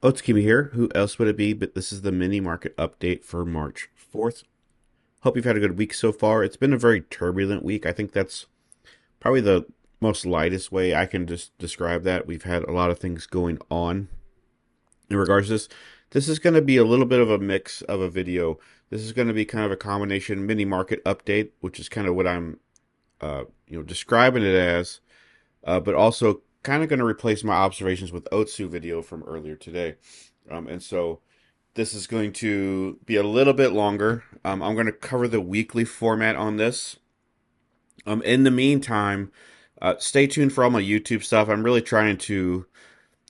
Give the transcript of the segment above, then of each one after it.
Otsu here. Who else would it be? But this is the mini market update for March 4th. Hope you've had a good week so far. It's been a very turbulent week. I think that's probably the most lightest way I can just describe that. We've had a lot of things going on in regards to this. This is going to be a little bit of a mix of a video. This is going to be kind of a combination mini market update, which is kind of what I'm describing it as, but also kind of going to replace my observations with Otsu video from earlier today. And so this is going to be a little bit longer. I'm going to cover the weekly format on this. In the meantime, stay tuned for all my YouTube stuff. I'm really trying to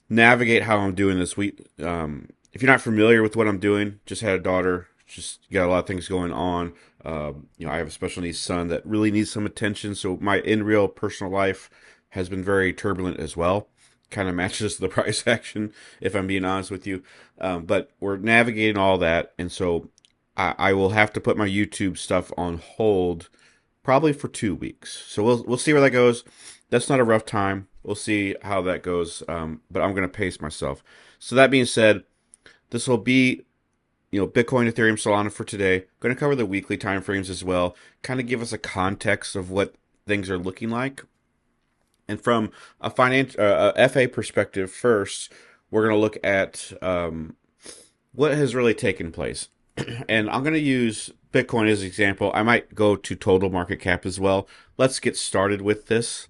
navigate how I'm doing this week. If you're not familiar with what I'm doing, just had a daughter, just got a lot of things going on. I have a special needs son that really needs some attention. So my in real personal life has been very turbulent as well. Kind of matches the price action, if I'm being honest with you. But we're navigating all that, and so I will have to put my YouTube stuff on hold probably for 2 weeks. So we'll see where that goes. That's not a rough time. We'll see how that goes. But I'm going to pace myself. So that being said, this will be Bitcoin, Ethereum, Solana for today. Going to cover the weekly time frames as well. Kind of give us a context of what things are looking like. And from a FA perspective, first, we're going to look at what has really taken place. And I'm going to use Bitcoin as an example. I might go to total market cap as well. Let's get started with this.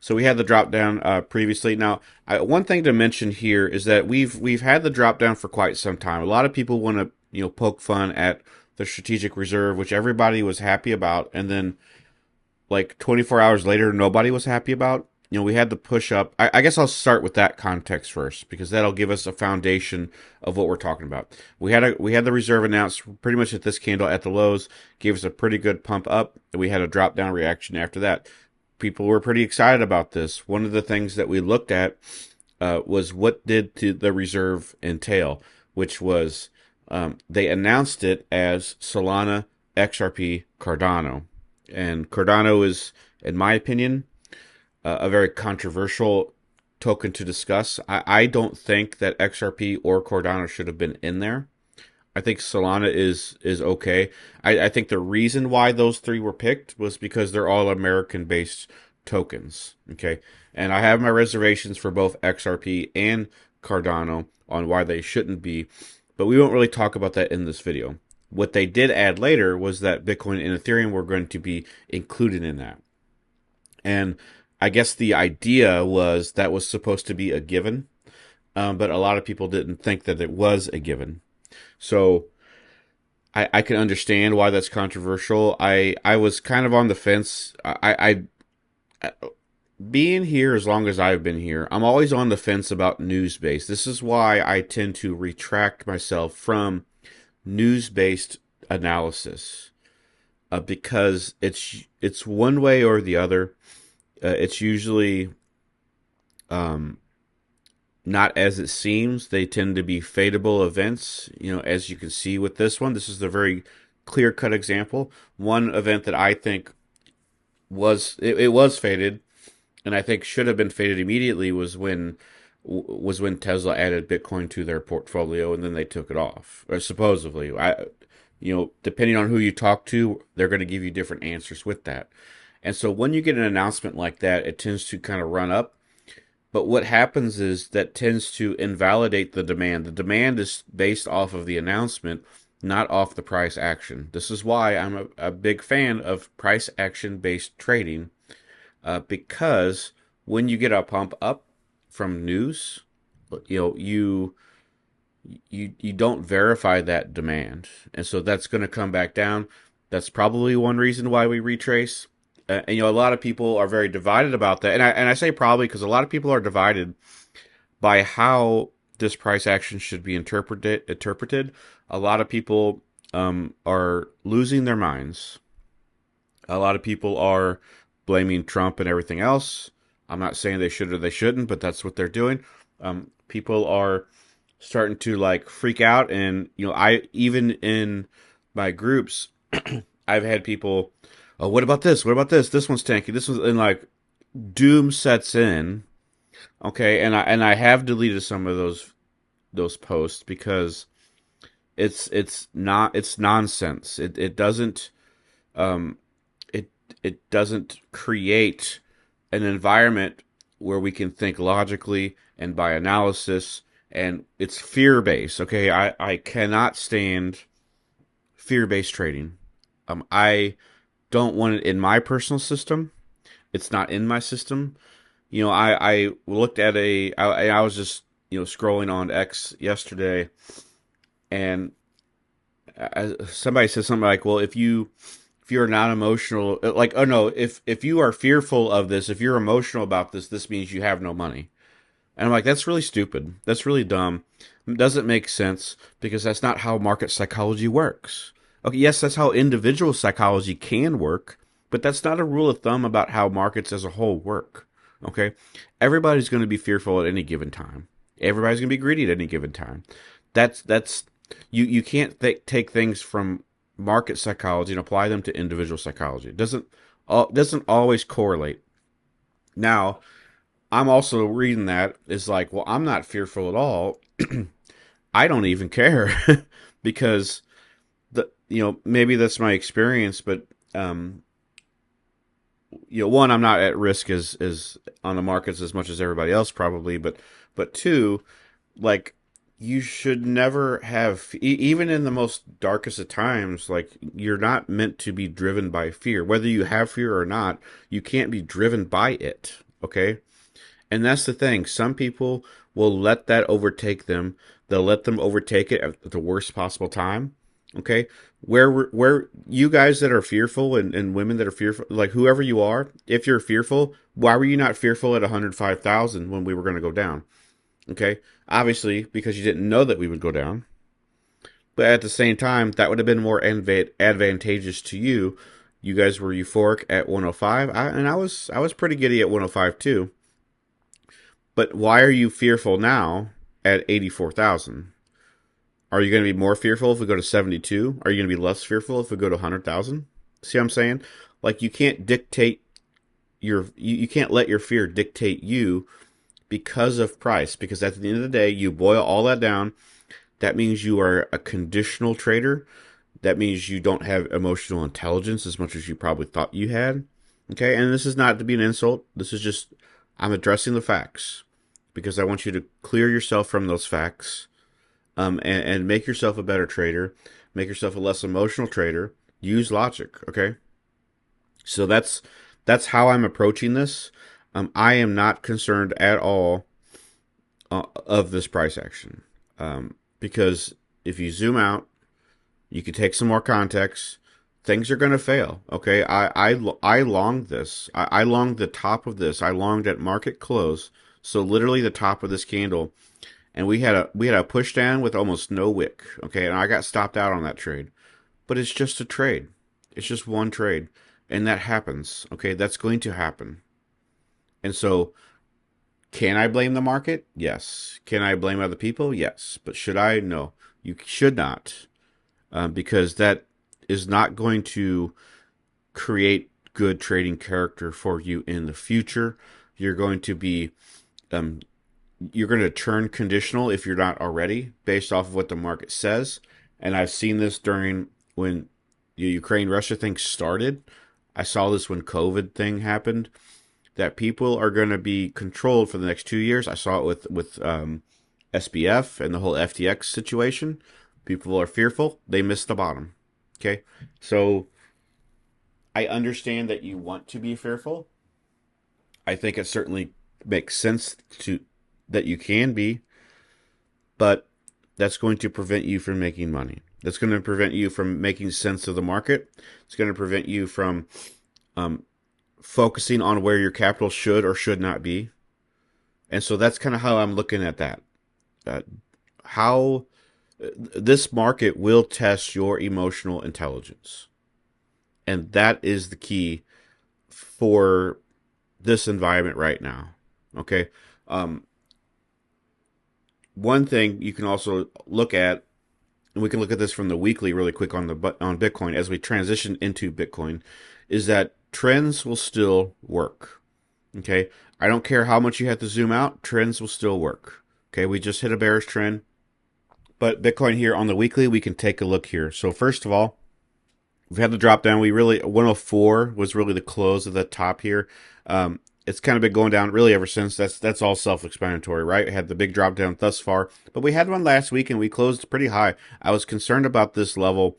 So we had the drop down previously. Now, one thing to mention here is that we've had the drop down for quite some time. A lot of people want to poke fun at the strategic reserve, which everybody was happy about, and then like 24 hours later, nobody was happy about. We had the push up. I guess I'll start with that context first because that'll give us a foundation of what we're talking about. We had the reserve announced pretty much at this candle at the lows, gave us a pretty good pump up. We had a drop down reaction after that. People were pretty excited about this. One of the things that we looked at was what did the reserve entail, which was they announced it as Solana, XRP, Cardano, and Cardano is, in my opinion, a very controversial token to discuss. I don't think that XRP or Cardano should have been in there. I think Solana is okay. I think the reason why those three were picked was because they're all American based tokens. Okay. And I have my reservations for both XRP and Cardano on why they shouldn't be, but we won't really talk about that in this video. What they did add later was that Bitcoin and Ethereum were going to be included in that. And I guess the idea was that was supposed to be a given, but a lot of people didn't think that it was a given. So I can understand why that's controversial. I was kind of on the fence. I being here as long as I've been here, I'm always on the fence about news based. This is why I tend to retract myself from news based analysis because it's one way or the other. It's usually not as it seems. They tend to be fadeable events. As you can see with this one, this is a very clear cut example. One event that I think was faded, and I think should have been faded immediately was when Tesla added Bitcoin to their portfolio, and then they took it off. Or supposedly, depending on who you talk to, they're going to give you different answers with that. And so when you get an announcement like that, it tends to kind of run up. But what happens is that tends to invalidate the demand. The demand is based off of the announcement, not off the price action. This is why I'm a big fan of price action based trading, because when you get a pump up from news, you don't verify that demand, and so that's going to come back down. That's probably one reason why we retrace. And a lot of people are very divided about that, and I say probably because a lot of people are divided by how this price action should be interpreted. A lot of people are losing their minds. A lot of people are blaming Trump and everything else. I'm not saying they should or they shouldn't, but that's what they're doing. People are starting to like freak out, and I even in my groups, I've had people, oh, what about this? What about this? This one's tanky. This one's, and like doom sets in. Okay, and I have deleted some of those those posts because it's nonsense. It doesn't um it it doesn't create an environment where we can think logically and by analysis, and it's fear based. Okay, I cannot stand fear based trading. I don't want it in my personal system. It's not in my system. I looked at I was just scrolling on X yesterday, and somebody said something like, "Well, if you're not emotional, like, oh no, if you are fearful of this, if you're emotional about this, this means you have no money." And I'm like, that's really stupid. That's really dumb. It doesn't make sense because that's not how market psychology works. Okay, yes, that's how individual psychology can work, but that's not a rule of thumb about how markets as a whole work. Okay, everybody's going to be fearful at any given time. Everybody's going to be greedy at any given time. That's you can't take things from market psychology and apply them to individual psychology. It doesn't always correlate. Now, I'm also reading that is like, well, I'm not fearful at all. I don't even care because maybe that's my experience, but um one, I'm not at risk as on the markets as much as everybody else probably, but two, like, you should never have even in the most darkest of times, like, you're not meant to be driven by fear. Whether you have fear or not, you can't be driven by it. Okay, and that's the thing. Some people will let that overtake them. They'll let them overtake it at the worst possible time. Okay? Where you guys that are fearful, and women that are fearful, like whoever you are, if you're fearful, why were you not fearful at 105,000 when we were going to go down? Okay? Obviously, because you didn't know that we would go down. But at the same time, that would have been more advantageous to you. You guys were euphoric at 105, and I was pretty giddy at 105 too. But why are you fearful now at 84,000? Are you going to be more fearful if we go to 72? Are you going to be less fearful if we go to 100,000? See what I'm saying? Like, you can't dictate you can't let your fear dictate you because of price, because at the end of the day, you boil all that down, that means you are a conditional trader. That means you don't have emotional intelligence as much as you probably thought you had. Okay? And this is not to be an insult. This is just, I'm addressing the facts because I want you to clear yourself from those facts, and make yourself a better trader, make yourself a less emotional trader. Use logic, okay? So that's how I'm approaching this. I am not concerned at all of this price action, because if you zoom out, you can take some more context. Things are going to fail. Okay, I longed this. I longed the top of this. I longed at market close. So literally the top of this candle, and we had a push down with almost no wick. Okay, and I got stopped out on that trade, but it's just a trade. It's just one trade, and that happens. Okay, that's going to happen. And so, can I blame the market? Yes. Can I blame other people? Yes. But should I? No. You should not, because that is not going to create good trading character for you in the future. You're going to be um, you're going to turn conditional if you're not already, based off of what the market says. And I've seen this during when the Ukraine Russia thing started. I saw this when COVID thing happened. That people are going to be controlled for the next 2 years. I saw it with SBF and the whole FTX situation. People are fearful. They missed the bottom. Okay, so I understand that you want to be fearful. I think it certainly makes sense to that you can be, but that's going to prevent you from making money. That's going to prevent you from making sense of the market. It's going to prevent you from um, focusing on where your capital should or should not be. And so that's kind of how I'm looking at that. Uh, how this market will test your emotional intelligence. And that is the key for this environment right now. Okay. Um, One thing you can also look at, and we can look at this from the weekly really quick on Bitcoin as we transition into Bitcoin, is that trends will still work. Okay, I don't care how much you have to zoom out, trends will still work. Okay, we just hit a bearish trend. But Bitcoin here on the weekly, we can take a look here. So first of all, we've had the drop down. We really 104 was really the close of the top here. It's kind of been going down really ever since. That's all self-explanatory, right? We had the big drop down thus far, but we had one last week and we closed pretty high. I was concerned about this level,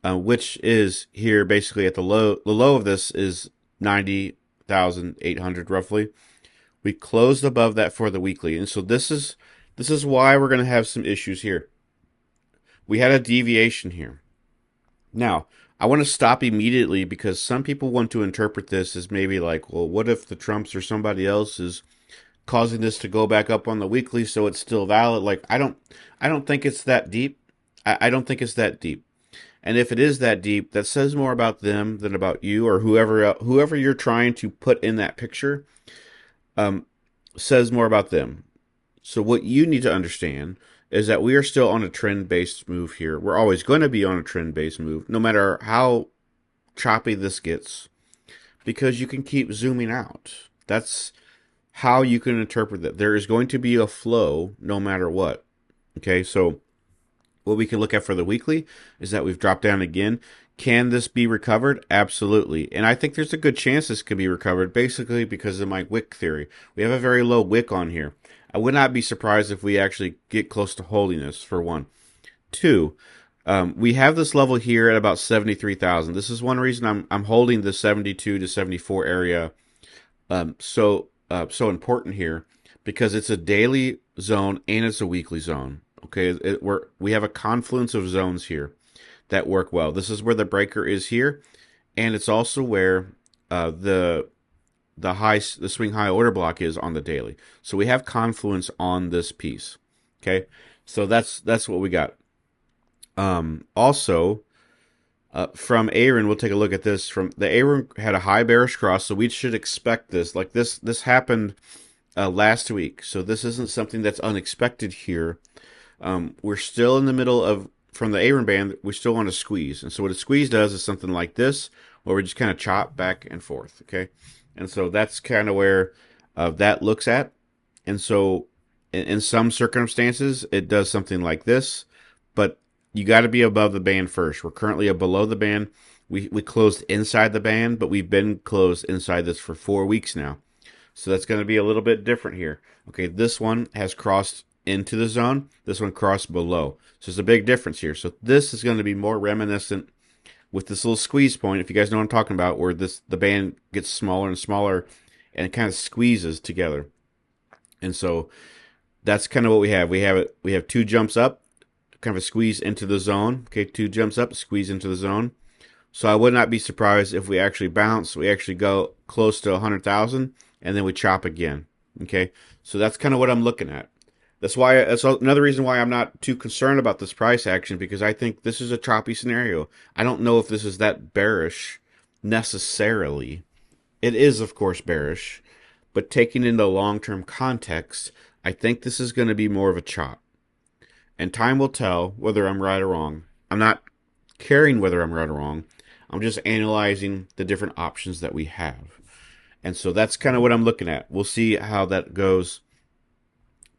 which is here basically at the low. The low of this is 90,800 roughly. We closed above that for the weekly, and so this is why we're going to have some issues here. We had a deviation here. Now, I want to stop immediately because some people want to interpret this as maybe like, well, what if the Trumps or somebody else is causing this to go back up on the weekly so it's still valid? Like, I don't think it's that deep. I don't think it's that deep. And if it is that deep, that says more about them than about you or whoever you're trying to put in that picture. Says more about them. So what you need to understand is that we are still on a trend-based move here. We're always going to be on a trend-based move, no matter how choppy this gets, because you can keep zooming out. That's how you can interpret that. There is going to be a flow no matter what. Okay, so what we can look at for the weekly is that we've dropped down again. Can this be recovered? Absolutely. And I think there's a good chance this could be recovered basically because of my wick theory. We have a very low wick on here. I would not be surprised if we actually get close to holding this, for one. Two, we have this level here at about 73,000. This is one reason I'm holding the 72 to 74 area so important here because it's a daily zone and it's a weekly zone. Okay, we have a confluence of zones here that work well. This is where the breaker is here, and it's also where the swing high order block is on the daily. So we have confluence on this piece. Okay, so that's what we got. Also, from Aaron, we'll take a look at this. From the Aaron had a high bearish cross, so we should expect this. Like this happened last week, so this isn't something that's unexpected here. We're still in the middle of, from the Aaron band, we still want to squeeze. And so what a squeeze does is something like this, where we just kind of chop back and forth, okay? And so that's kind of where that looks at. And so in some circumstances, it does something like this, but you got to be above the band first. We're currently below the band. We closed inside the band, but we've been closed inside this for 4 weeks now. So that's going to be a little bit different here. Okay, this one has crossed into the zone. This one crossed below. So there's a big difference here. So this is going to be more reminiscent with this little squeeze point, if you guys know what I'm talking about, where the band gets smaller and smaller and it kind of squeezes together. And so that's kind of what we have. We have two jumps up, kind of a squeeze into the zone. Okay, two jumps up, squeeze into the zone. So I would not be surprised if we actually bounce, we actually go close to 100,000 and then we chop again. Okay, so that's kind of what I'm looking at. That's another reason why I'm not too concerned about this price action, because I think this is a choppy scenario. I don't know if this is that bearish necessarily. It is, of course, bearish, but taking into long-term context, I think this is going to be more of a chop. And time will tell whether I'm right or wrong. I'm not caring whether I'm right or wrong. I'm just analyzing the different options that we have. And so that's kind of what I'm looking at. We'll see how that goes.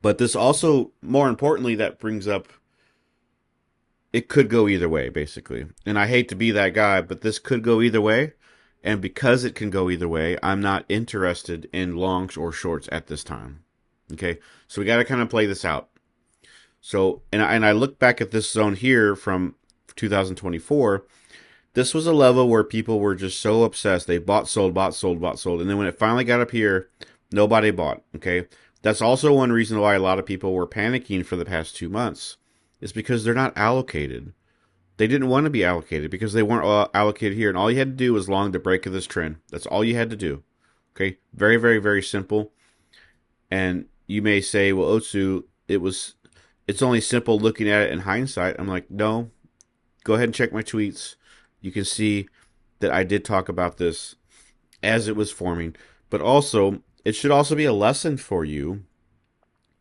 But this also, more importantly, that brings up, it could go either way, basically. And I hate to be that guy, but this could go either way. And because it can go either way, I'm not interested in longs or shorts at this time. Okay, so we got to kind of play this out. So, and I look back at this zone here from 2024. This was a level where people were just so obsessed. They bought, sold, bought, sold, bought, sold. And then when it finally got up here, nobody bought. Okay, that's also one reason why a lot of people were panicking for the past 2 months. Is because they're not allocated. They didn't want to be allocated because they weren't allocated here. And all you had to do was long the break of this trend. That's all you had to do. Okay, very, very, very simple. And you may say, well, Otsu, it's only simple looking at it in hindsight. I'm like, no, go ahead and check my tweets. You can see that I did talk about this as it was forming. But also, it should also be a lesson for you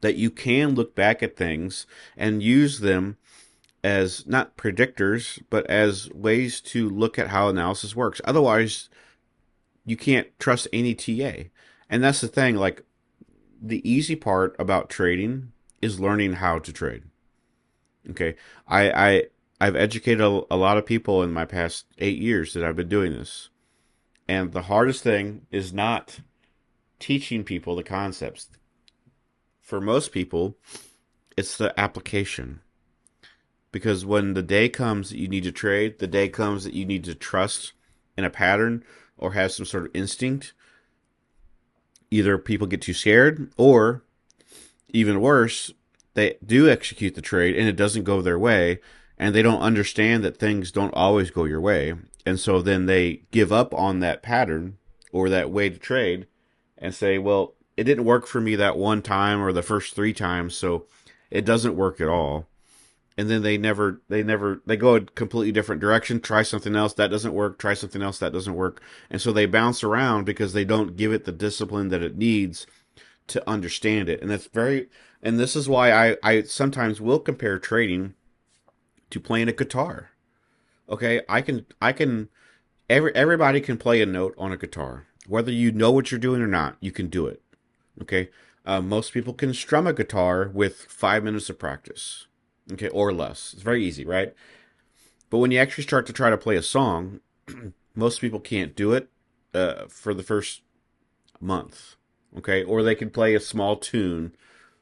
that you can look back at things and use them as not predictors, but as ways to look at how analysis works. Otherwise, you can't trust any TA. And that's the thing, like, the easy part about trading is learning how to trade. Okay, I've educated a lot of people in my past 8 years that I've been doing this, and the hardest thing is not teaching people the concepts. For most people, it's the application. Because when the day comes that you need to trade, the day comes that you need to trust in a pattern or have some sort of instinct, either people get too scared or even worse, they do execute the trade and it doesn't go their way and they don't understand that things don't always go your way. And so then they give up on that pattern or that way to trade and say, well, it didn't work for me that one time or the first three times, so it doesn't work at all. And then they go a completely different direction, try something else, that doesn't work, try something else, that doesn't work. And so they bounce around because they don't give it the discipline that it needs to understand it. And this is why I sometimes will compare trading to playing a guitar. Okay, everybody can play a note on a guitar. Whether you know what you're doing or not, you can do it. Okay, most people can strum a guitar with 5 minutes of practice. Okay, or less. It's very easy, right? But when you actually start to try to play a song, most people can't do it for the first month. Okay, or they can play a small tune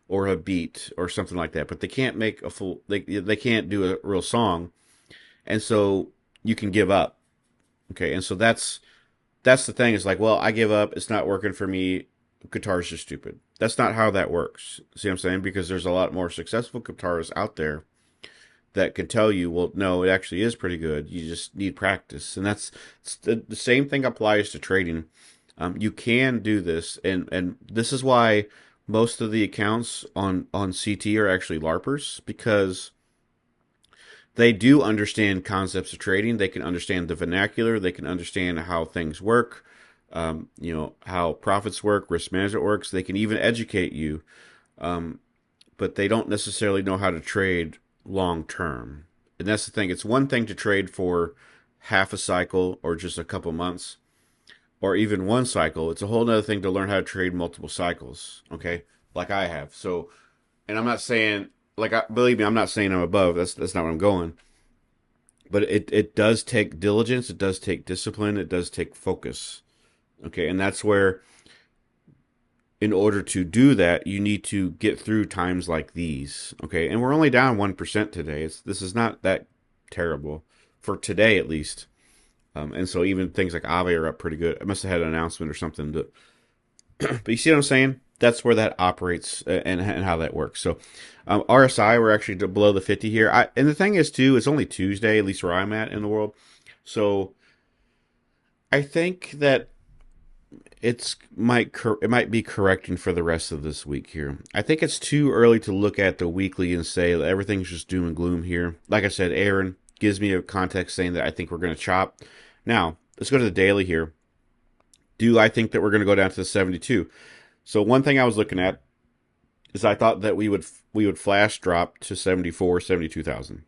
or a beat or something like that, but they can't make a full. They can't do a real song, and so you can give up. Okay, and so that's the thing. It's like, well, I give up. It's not working for me. Guitars are stupid. That's not how that works. See what I'm saying? Because there's a lot more successful guitarists out there that can tell you, well, no, it actually is pretty good. You just need practice, and the same thing applies to trading. You can do this, and this is why most of the accounts on CT are actually LARPers because they do understand concepts of trading. They can understand the vernacular. They can understand how things work. How profits work, risk management works. They can even educate you, but they don't necessarily know how to trade long term. And that's the thing. It's one thing to trade for half a cycle or just a couple months or even one cycle. It's a whole other thing to learn how to trade multiple cycles. Okay, like I have. So, and I'm not saying believe me, I'm not saying I'm above. That's not what I'm going. But it does take diligence. It does take discipline. It does take focus. Okay, and that's where in order to do that, you need to get through times like these. Okay, and we're only down 1% today. This is not that terrible for today, at least. And so even things like Aave are up pretty good. I must have had an announcement or something. But you see what I'm saying? That's where that operates and how that works. So RSI, we're actually below the 50 here. And the thing is, too, it's only Tuesday, at least where I'm at in the world. So I think that it might be correcting for the rest of this week here. I think it's too early to look at the weekly and say that everything's just doom and gloom here. Like I said, Aaron gives me a context saying that I think we're going to chop. Now, let's go to the daily here. Do I think that we're going to go down to the 72? So one thing I was looking at is I thought that we would flash drop to 74, 72,000.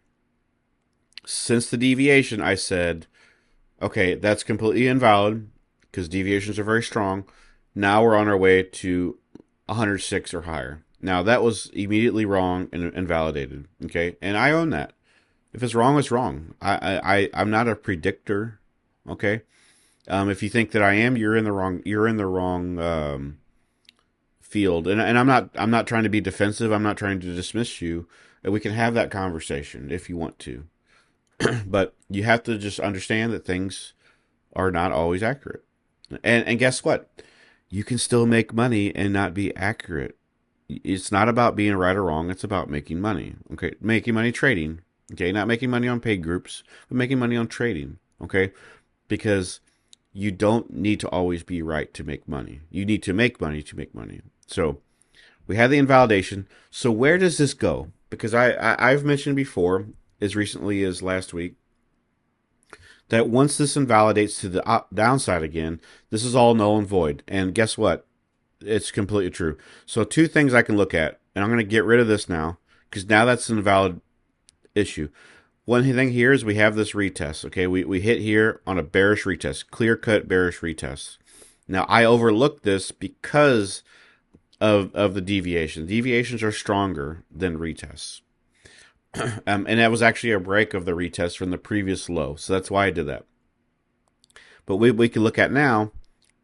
Since the deviation, I said, okay, that's completely invalid because deviations are very strong. Now we're on our way to 106 or higher. Now that was immediately wrong and invalidated. Okay, and I own that. If it's wrong, it's wrong. I'm not a predictor. Okay, if you think that I am, you're in the wrong. You're in the wrong field. And I'm not trying to be defensive. I'm not trying to dismiss you. We can have that conversation if you want to, but you have to just understand that things are not always accurate. And guess what? You can still make money and not be accurate. It's not about being right or wrong. It's about making money. Okay, making money trading. Okay, not making money on paid groups, but making money on trading. Okay, because you don't need to always be right to make money. You need to make money to make money. So we have the invalidation. So where does this go? Because I've mentioned before, as recently as last week, that once this invalidates to the downside again, this is all null and void. And guess what? It's completely true. So two things I can look at, and I'm going to get rid of this now, because now that's an invalid issue. One thing here is we have this retest. Okay, we hit here on a bearish retest, clear-cut bearish retest. Now, I overlooked this because of the deviation. Deviations are stronger than retests. And that was actually a break of the retest from the previous low. So that's why I did that. But we can look at now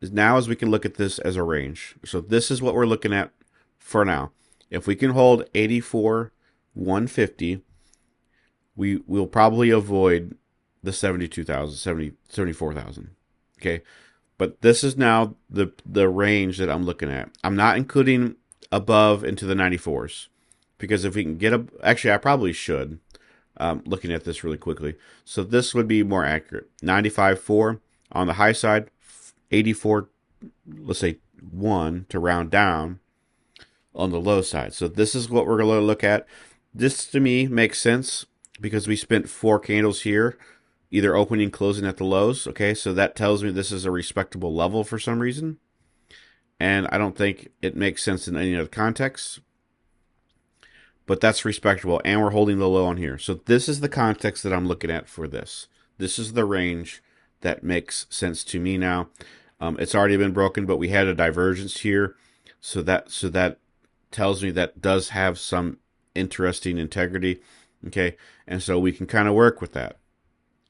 is we can look at this as a range. So this is what we're looking at for now. If we can hold 84, 150, we will probably avoid the 72,000, 74,000. Okay. But this is now the range that I'm looking at. I'm not including above into the 94s because if we can get actually I probably should. Looking at this really quickly, so this would be more accurate. 95.4 on the high side, 84, let's say 1 to round down on the low side. So this is what we're going to look at. This to me makes sense because we spent 4 candles here, either opening and closing at the lows. Okay, so that tells me this is a respectable level for some reason. And I don't think it makes sense in any other context. But that's respectable, and we're holding the low on here. So this is the context that I'm looking at for this. This is the range that makes sense to me now. It's already been broken, but we had a divergence here, so that tells me that does have some interesting integrity. Okay, and so we can kind of work with that.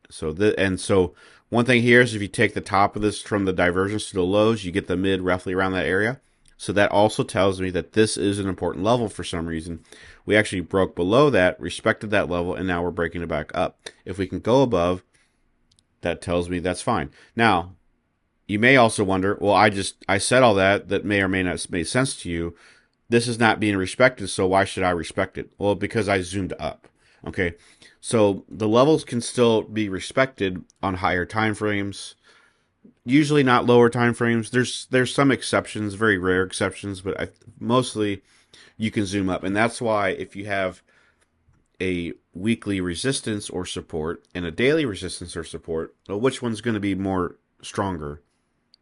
So one thing here is if you take the top of this from the divergence to the lows, you get the mid roughly around that area. So that also tells me that this is an important level for some reason. We actually broke below that, respected that level, and now we're breaking it back up. If we can go above, that tells me that's fine. Now, you may also wonder, well, I said all that may or may not make sense to you. This is not being respected, so why should I respect it? Well, because I zoomed up. Okay, so the levels can still be respected on higher time frames. Usually not lower time frames. There's some exceptions, very rare exceptions, but mostly you can zoom up, and that's why if you have a weekly resistance or support and a daily resistance or support, well, which one's going to be more stronger?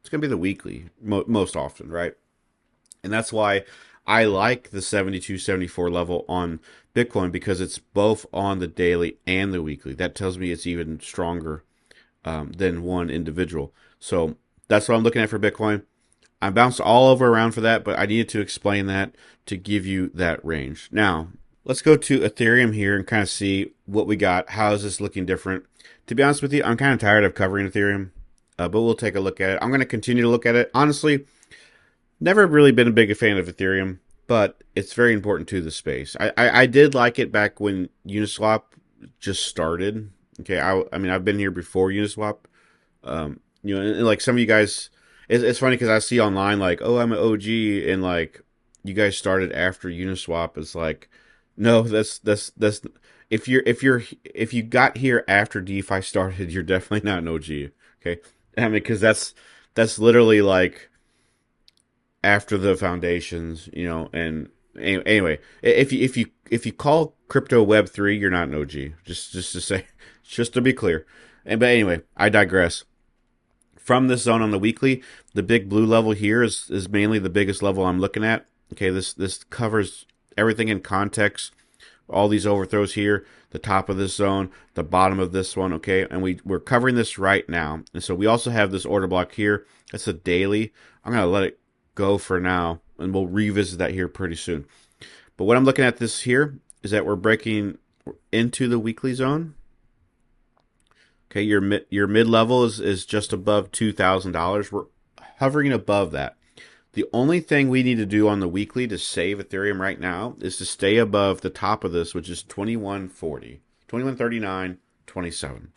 It's going to be the weekly most often, right? And that's why I like the 72, 74 level on Bitcoin because it's both on the daily and the weekly. That tells me it's even stronger than one individual. So that's what I'm looking at for Bitcoin. I bounced all over around for that, but I needed to explain that to give you that range. Now, let's go to Ethereum here and kind of see what we got. How is this looking different? To be honest with you, I'm kind of tired of covering Ethereum, but we'll take a look at it. I'm going to continue to look at it. Honestly, never really been a big fan of Ethereum, but it's very important to the space. I did like it back when Uniswap just started. Okay, I mean, I've been here before Uniswap. And like some of you guys, it's funny because I see online like, oh, I'm an OG, and like you guys started after Uniswap. It's like, no, that's if you got here after DeFi started, you're definitely not an OG. Okay, I mean, because that's literally like after the foundations, and anyway, if you call crypto Web3, you're not an OG. Just to say, just to be clear. But anyway, I digress. From this zone on the weekly, the big blue level here is mainly the biggest level I'm looking at. Okay, this covers everything in context. All these overthrows here, the top of this zone, the bottom of this one, okay? And we're covering this right now. And so we also have this order block here. That's a daily. I'm going to let it go for now, and we'll revisit that here pretty soon. But what I'm looking at this here is that we're breaking into the weekly zone. Okay, your mid level is just above $2,000. We're hovering above that. The only thing we need to do on the weekly to save Ethereum right now is to stay above the top of this, which is 2140, 2139, 27.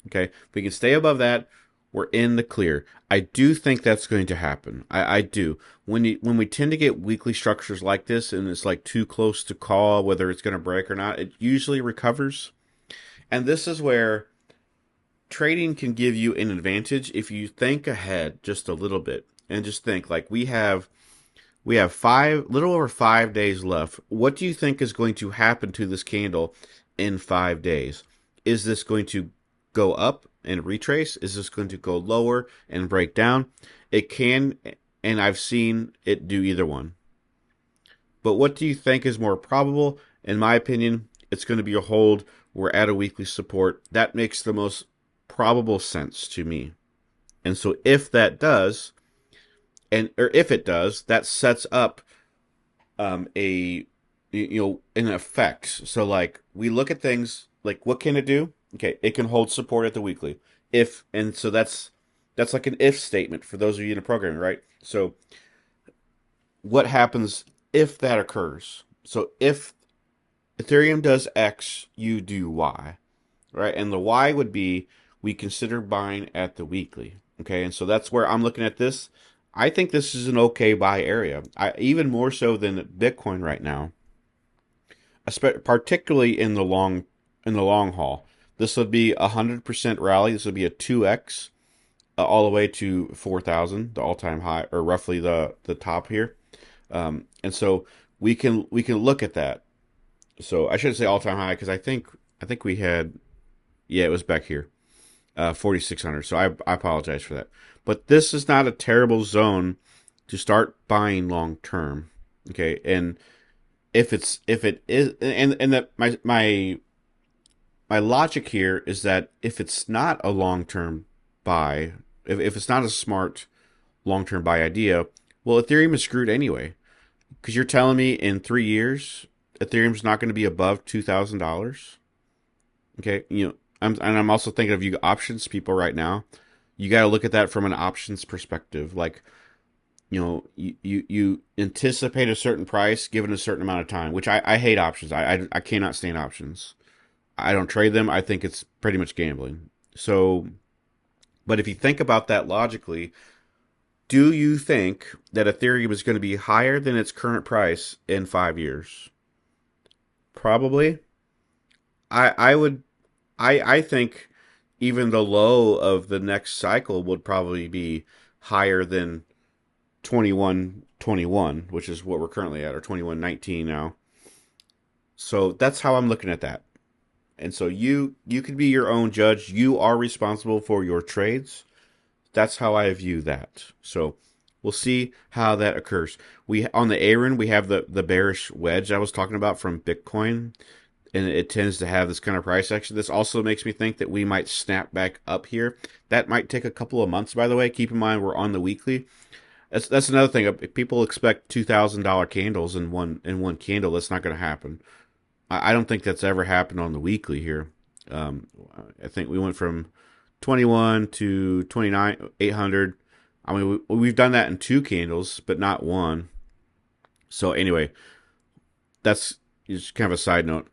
Okay, if we can stay above that, we're in the clear. I do think that's going to happen. I do. When we tend to get weekly structures like this, and it's like too close to call whether it's going to break or not, it usually recovers. And this is where trading can give you an advantage if you think ahead just a little bit and just think like we have little over 5 days left. What do you think is going to happen to this candle in 5 days? Is this going to go up and retrace? Is this going to go lower and break down? It can, and I've seen it do either one. But what do you think is more probable? In my opinion, it's going to be a hold. We're at a weekly support. That makes the most probable sense to me. And so if that does, or if it does, that sets up a in effect. So like we look at things like what can it do? Okay, it can hold support at the weekly. If and so that's like an if statement for those of you in the programming, right? So what happens if that occurs? So if Ethereum does X, you do Y, right? And the Y would be we consider buying at the weekly. Okay, and so that's where I'm looking at this. I think this is an okay buy area. Even more so than Bitcoin right now, particularly in the long haul. This would be 100% rally. This would be a 2x all the way to 4,000, the all-time high, or roughly the top here. And so we can look at that. So I shouldn't say all-time high because I think we had, yeah, it was back here, 4,600. So I apologize for that. But this is not a terrible zone to start buying long term. Okay, and if it is, and that my logic here is that if it's not a long term buy, if it's not a smart long term buy idea, well, Ethereum is screwed anyway. Because you're telling me in 3 years, Ethereum's not going to be above $2,000. Okay, I'm also thinking of you options people right now. You got to look at that from an options perspective. Like, you anticipate a certain price given a certain amount of time, which I hate options. I cannot stand options. I don't trade them. I think it's pretty much gambling. So, but if you think about that logically, do you think that Ethereum is going to be higher than its current price in 5 years? Probably. I would. I think even the low of the next cycle would probably be higher than 2121, which is what we're currently at, or 2119 now. So that's how I'm looking at that. And so you can be your own judge. You are responsible for your trades. That's how I view that. So we'll see how that occurs. We on the Aaron we have the bearish wedge I was talking about from Bitcoin, and it tends to have this kind of price action. This also makes me think that we might snap back up here. That might take a couple of months, by the way. Keep in mind we're on the weekly. That's another thing. If people expect $2,000 candles in one candle, that's not going to happen. I don't think that's ever happened on the weekly here. I think we went from 21 to 29,800. I mean, we've done that in two candles, but not one. So anyway, that's just kind of a side note.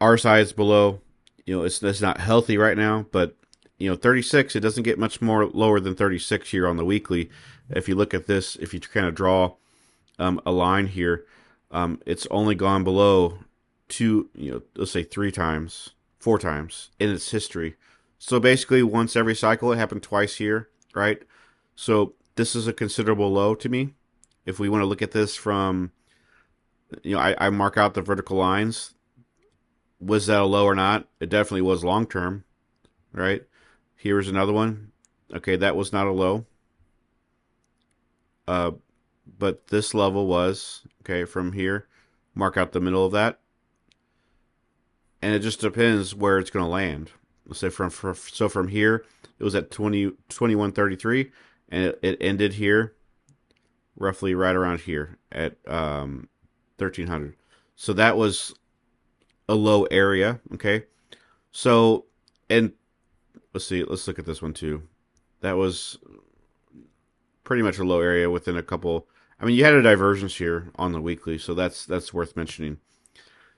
RSI is below. It's not healthy right now, but 36. It doesn't get much more lower than 36 here on the weekly. If you look at this, if you kind of draw a line here, it's only gone below two, let's say three times, four times in its history. So basically, once every cycle, it happened twice here, right? So this is a considerable low to me. If we want to look at this from, I mark out the vertical lines. Was that a low or not? It definitely was long term, right? Here's another one. Okay, that was not a low. Uh, but this level was, okay, from here. Mark out the middle of that. And it just depends where it's going to land. Let's say from here, it was at 2133, and it ended here, roughly right around here at 1300. So that was a low area, okay? So, and let's look at this one too. That was pretty much a low area within a couple. I mean, you had a divergence here on the weekly, so that's worth mentioning.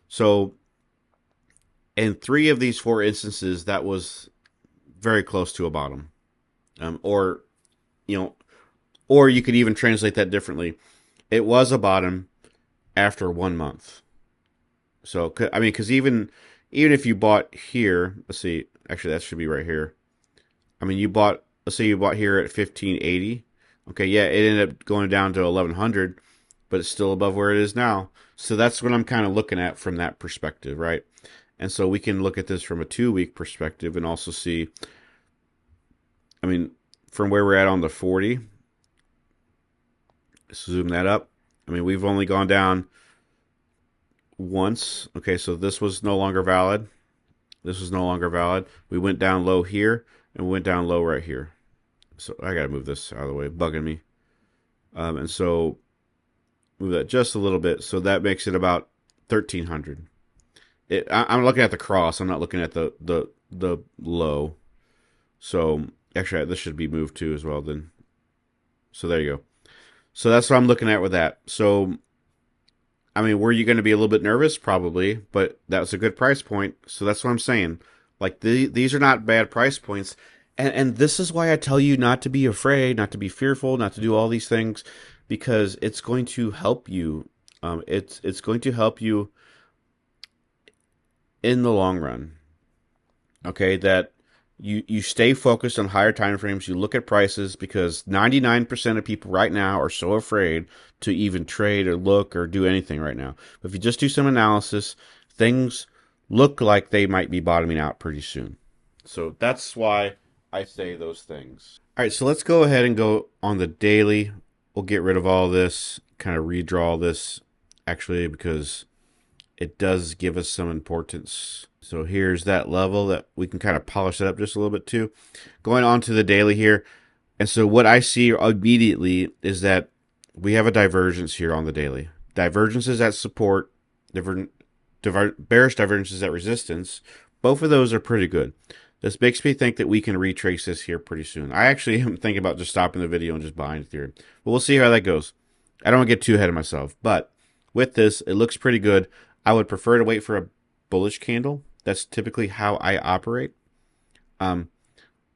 So, in three of these four instances, that was very close to a bottom, or you know, or you could even translate that differently. It was a bottom after 1 month. So, I mean, because even if you bought here, let's see, actually that should be right here. I mean, let's say you bought here at 1580. Okay, yeah, it ended up going down to 1100, but it's still above where it is now. So that's what I'm kind of looking at from that perspective, right? And so we can look at this from a 2 week perspective and also see, I mean, from where we're at on the 40, zoom that up. I mean, we've only gone down once. Okay, so this was no longer valid. This was no longer valid. We went down low here and went down low right here. So I got to move this out of the way, bugging me. And so move that just a little bit. So that makes it about 1300. I'm looking at the cross. I'm not looking at the low. So actually, this should be moved too as well. Then, so there you go. So that's what I'm looking at with that. So I mean, were you going to be a little bit nervous? Probably, but that was a good price point. So that's what I'm saying. Like these are not bad price points, and this is why I tell you not to be afraid, not to be fearful, not to do all these things, because it's going to help you. It's going to help you in the long run. Okay, that you stay focused on higher time frames. You look at prices because 99% of people right now are so afraid to even trade or look or do anything right now. But if you just do some analysis, things look like they might be bottoming out pretty soon. So that's why I say those things. All right, so let's go ahead and go on the daily. We'll get rid of all this, kind of redraw this actually because it does give us some importance. So here's that level that we can kind of polish it up just a little bit too. Going on to the daily here. And so what I see immediately is that we have a divergence here on the daily. Divergences at support, bearish divergences at resistance. Both of those are pretty good. This makes me think that we can retrace this here pretty soon. I actually am thinking about just stopping the video and just buying Ethereum. But we'll see how that goes. I don't want to get too ahead of myself. But with this, it looks pretty good. I would prefer to wait for a bullish candle. That's typically how I operate. But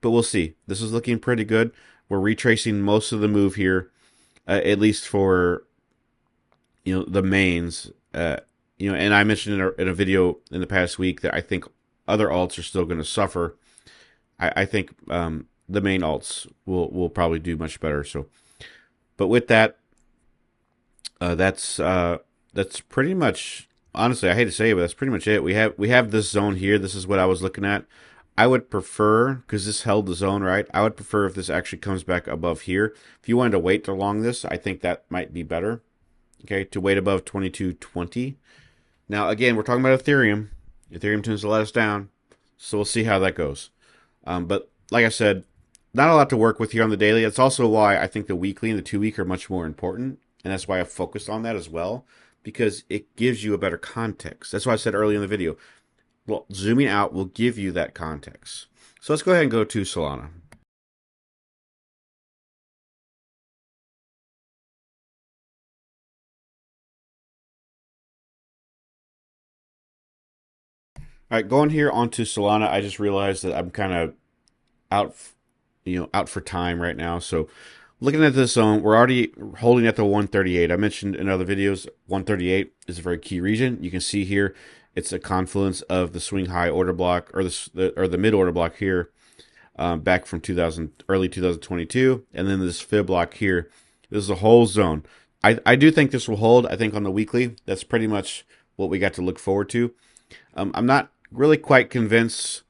we'll see. This is looking pretty good. We're retracing most of the move here, at least for the mains. And I mentioned in a video in the past week that I think other alts are still going to suffer. I think the main alts will probably do much better. So, but with that, that's pretty much. Honestly, I hate to say it, but that's pretty much it. We have this zone here. This is what I was looking at. I would prefer, because this held the zone, right? I would prefer if this actually comes back above here. If you wanted to wait along this, I think that might be better. Okay, to wait above 2220. Now, again, we're talking about Ethereum. Ethereum tends to let us down, so we'll see how that goes. But like I said, not a lot to work with here on the daily. That's also why I think the weekly and the 2-week are much more important, and that's why I focused on that as well, because it gives you a better context. That's why I said earlier in the video. Well, zooming out will give you that context. So let's go ahead and go to Solana. All right, going here onto Solana, I just realized that I'm kind of out, out for time right now. So looking at this zone, we're already holding at the 138. I mentioned in other videos, 138 is a very key region. You can see here, it's a confluence of the swing high order block or the mid order block here, back from early 2022, and then this fib block here. This is a whole zone. I do think this will hold. I think on the weekly, that's pretty much what we got to look forward to. I'm not really quite convinced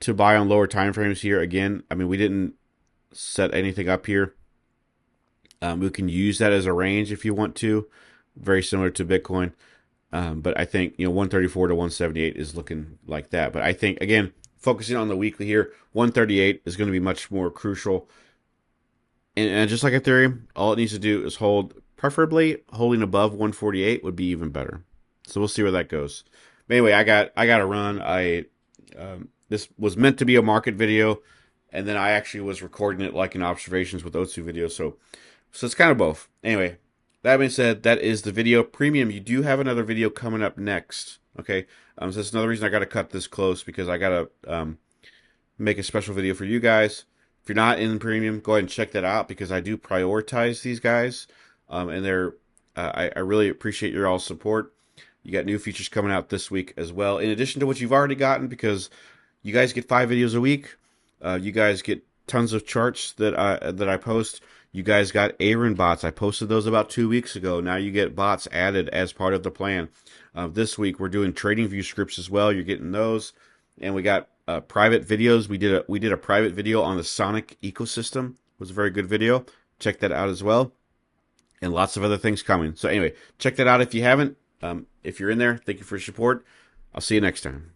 to buy on lower time frames here. Again, I mean, we didn't set anything up here. We can use that as a range if you want to, very similar to Bitcoin. But I think 134 to 178 is looking like that. But I think, again, focusing on the weekly here, 138 is going to be much more crucial. And just like Ethereum, all it needs to do is hold, preferably holding above 148 would be even better. So we'll see where that goes. But anyway, I got to run. This was meant to be a market video, and then I actually was recording it like an observations with Otsu video. So it's kind of both. Anyway, that being said, that is the video. Premium, you do have another video coming up next. Okay, so that's another reason I got to cut this close, because I got to make a special video for you guys. If you're not in Premium, go ahead and check that out, because I do prioritize these guys, and I really appreciate your all support. You got new features coming out this week as well, in addition to what you've already gotten, because you guys get 5 videos a week. You guys get tons of charts that I post. You guys got Aaron bots. I posted those about 2 weeks ago. Now you get bots added as part of the plan. This week we're doing trading view scripts as well. You're getting those, and we got private videos. We did a private video on the Sonic ecosystem. It was a very good video. Check that out as well, and lots of other things coming. So anyway, check that out if you haven't. If you're in there, thank you for your support. I'll see you next time.